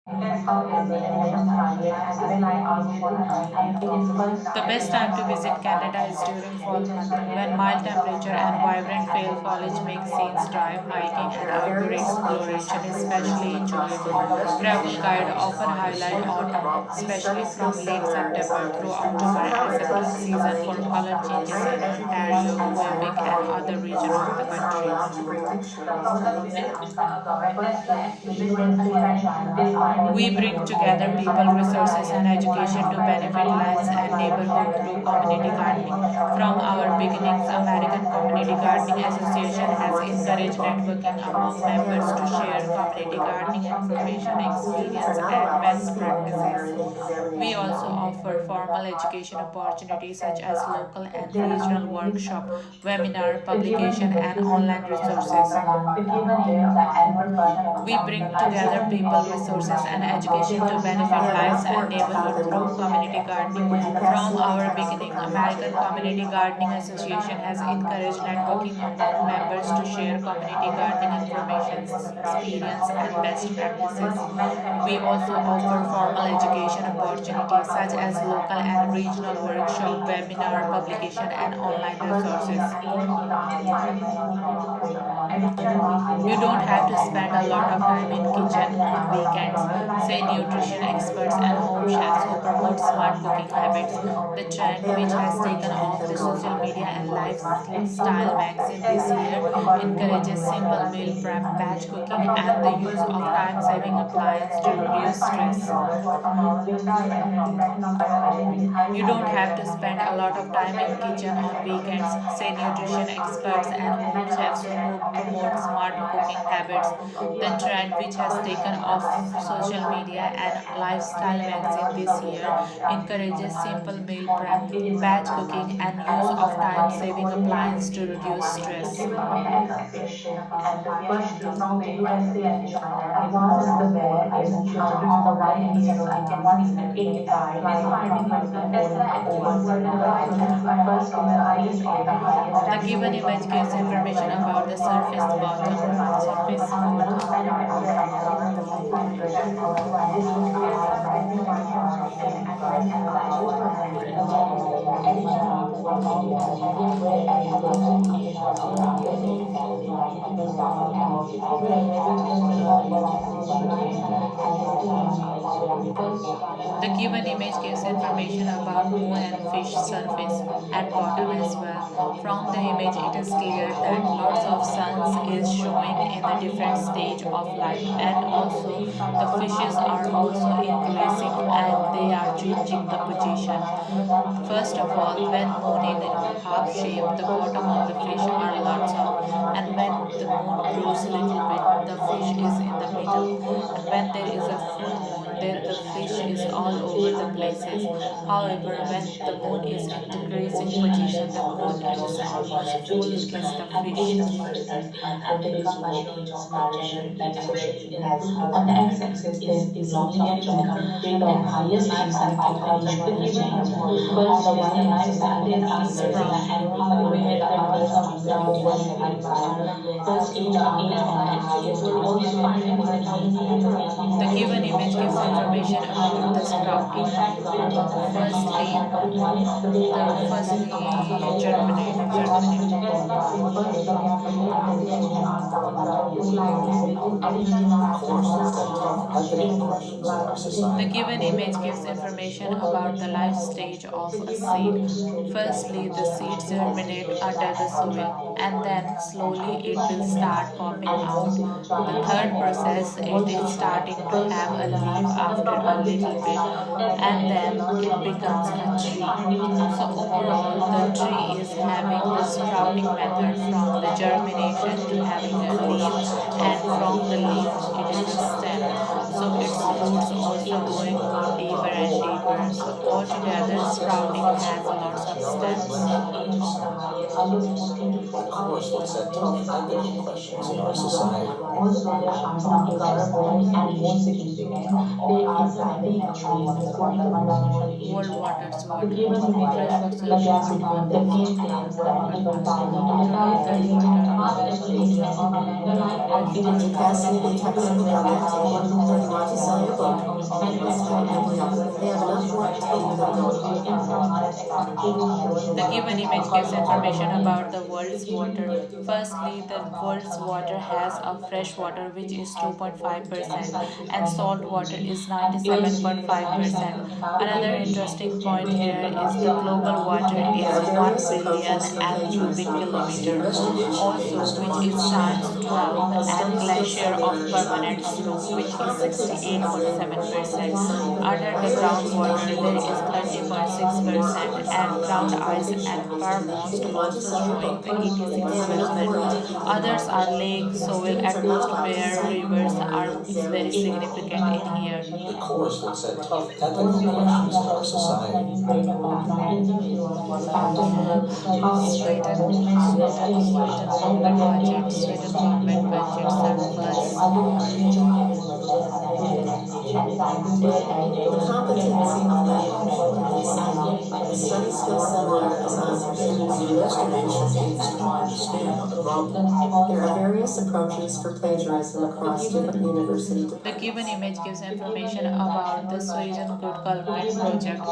The best time to visit Canada is during fall month when mild temperature and vibrant fall foliage make scenes drive, hiking and outdoor exploration especially enjoyable. Travel guide often highlight autumn, especially from late September through October as a peak season for color changes in Ontario, Quebec and other regions of the country. We bring together people, resources, and education to benefit lives and neighborhood through community gardening. From our beginnings, American Community Gardening Association has encouraged networking among members to share community gardening information, experience, and best practices. We also offer formal education opportunities such as local and regional workshop, webinar, publication, and online resources. We bring together people, resources, and education to benefit lives and neighborhood through community gardening. From our beginning, American Community Gardening Association has encouraged networking among members to share community gardening information, experience, and best practices. We also offer formal education opportunities such as local and regional workshop, webinar, publication, and online resources. You don't have to spend a lot of time in kitchen on weekends, say nutrition experts and home chefs who promote smart cooking habits. The trend, which has taken off the social media and lifestyle magazine this year, encourages simple meal prep, batch cooking, and the use of time-saving appliances to reduce stress. You don't have to spend a lot of time in kitchen on weekends, say nutrition experts and home chefs who promote smart cooking habits. The trend, which has taken off social media and lifestyle magazine this year, encourages simple meal prep, batch cooking, and use of time-saving appliances to reduce stress. The given image gives information about the The given image gives information about moon and fish surface at bottom as well. From the image it is clear that lots of suns is showing in the different stage of life, and also the fishes are also increasing and they are changing the position. First of all, when moon in half shape, the bottom of the fish are lots of, and when the moon grows little bit, the fish is in the middle, and when there is a full moon, there the fish is all over the places. However, when the moon is in decreasing position, the moon is almost full is the fish. The given image gives information about the sprouting. Firstly, the given image gives information about the life stage of a seed. Firstly, the seeds germinate under the soil, and then slowly it will start popping out. The third process, it is starting to have a leaf after a little bit, and then it becomes a tree. So overall, the tree is having the sprouting method from the germination to having a leaf, and from the leaf it is a stem. So its roots also going more deeper and deeper. So altogether, sprouting has lots of steps. Of course, let's set tough ethical questions in our society. World waters, water, freshwater solution, total freshwater. Capacity, toxin, radioactivity, multicellular They have enough work to keep them The given image gives information about the world's water. going. Firstly, the world's water has a fresh water which is 2.5% and salt water is 97.5%. Another interesting point here is the global water is 1 billion and cubic kilometer, also which is times 12, and glacier of permanent slope which is 68.7%. Under the groundwater there is 30.6% and ground ice and permafrost also showing the 86%. Others are lake, soil, atmosphere, rivers are is very significant in here. The course looks at tough ethical questions in our society. Sweden government budget surplus. The competency of language the study skill seminar is on the investigation aims to understand the problem. There are various approaches for plagiarism across different university The given departments. image gives information about the Sweden Good Government project.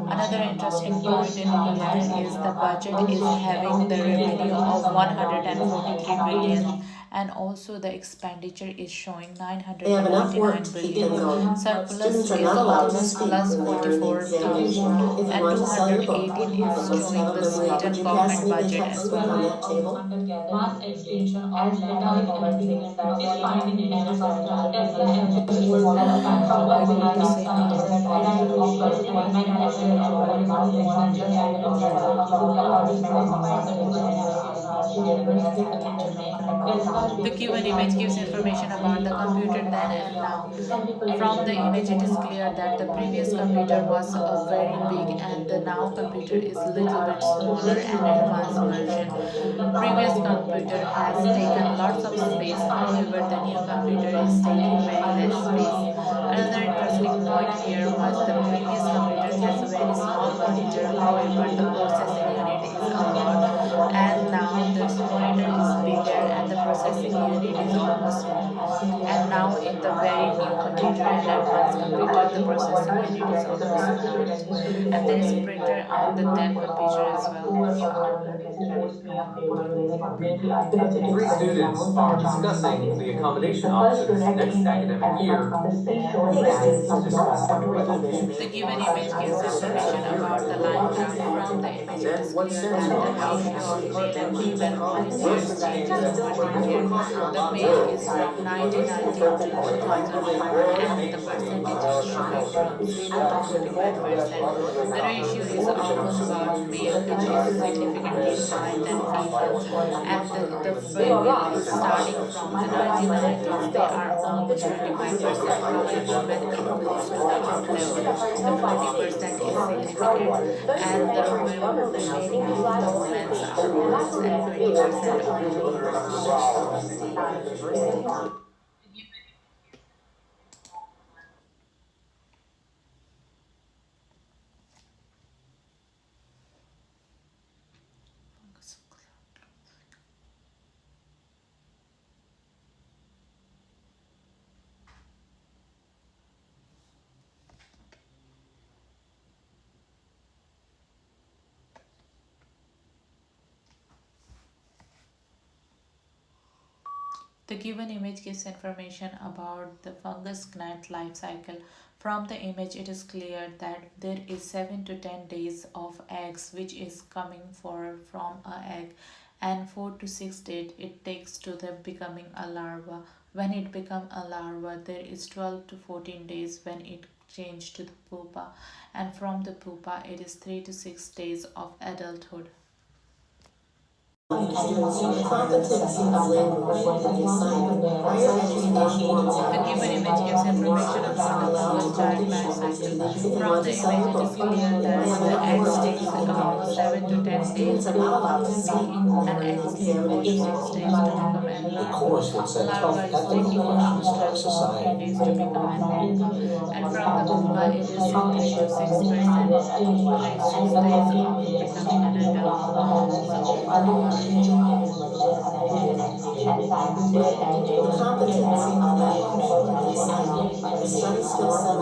Another interesting point in here is the budget is having the revenue of 143 billion and also the expenditure is showing They have enough work 949 to keep them billion. going. Surplus Students are is not allowed to almost speak plus when they are in the 44,000 examination. If you and want to sell your book, 218 you is must showing have a the bibliography. Would Sweden you pass government me the budget as textbook well. on that table? Mass extinction of metallic entities is finding images of Tesla engines were I got to say no. The given image gives information about the computer then and now. From the image it is clear that the previous computer was a very big and the now computer is little bit smaller and advanced version. Previous computer has taken lots of space, however the new computer is taking very less space. Another interesting point here was the previous computer has a very small monitor, however the processing unit is a lot, and now this monitor is bigger and the processing unit is almost small. And now in the very new computer and advanced computer the processing unit is almost large, and there is printer on the then computer as well. Three students are discussing the accommodation options next academic year. Three students are discussing. The given image gives information about the line graph. From the image, it is clear that the ratio of male and female volunteers changes over the year. The male is from 1990 to 2004, and the percentage is showing from 0 to 45%. The ratio is almost about male, which is significantly higher than female, and the female is starting from the 1990s. They are almost 25%. However, when it goes to the up level, the 40% is significant, and the remaining of the women are almost at 20% only. The given image gives information about the fungus gnat life cycle. From the image, it is clear that there is 7 to 10 days of eggs which is coming for from a egg, and 4 to 6 days it takes to the becoming a larva. When it become a larva, there is 12 to 14 days when it change to the pupa, and from the pupa it is 3 to 6 days of adulthood. Competency of language in the assignment. Higher education. The given image gives information about the fungus child life cycle. From the image, it is clear that the eggs takes about 7 to 10 days of being an egg take 4 to 6 days to become an The larva. course looks A at tough larva is ethical taking questions around in our 12 to 14 society. days to become an pupa, and from the pupa, it is 3 to 6%, 6 days of becoming an adult. So, The competency of language in the assignment. The study skill